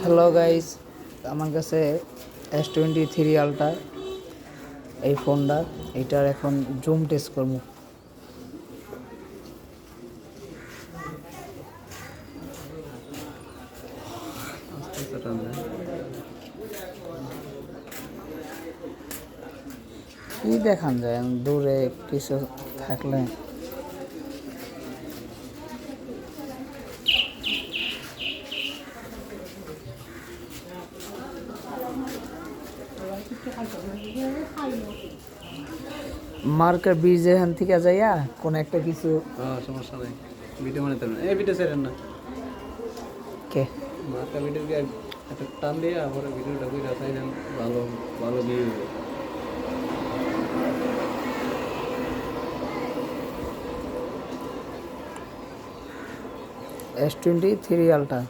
Hello guys, আমার কাছে S23 ultra এই ফোনটা। এটার এখন জুম টেস্ট করবো। কি দেখান যায় দূরে কিছু থাকলে? মার্কের বীজ এখান থেকে যাইয়া কোন একটা কিছু সমস্যা নাই। ভিডিও বানাতে না, এই ভিডিও ছেড়েন না। কে মার্কা ভিডিওকে একটা টান দিয়ে আবার ভিডিওটা কইরা চাইলেন, ভালো ভালো ভিউ হবে। S23 ultra.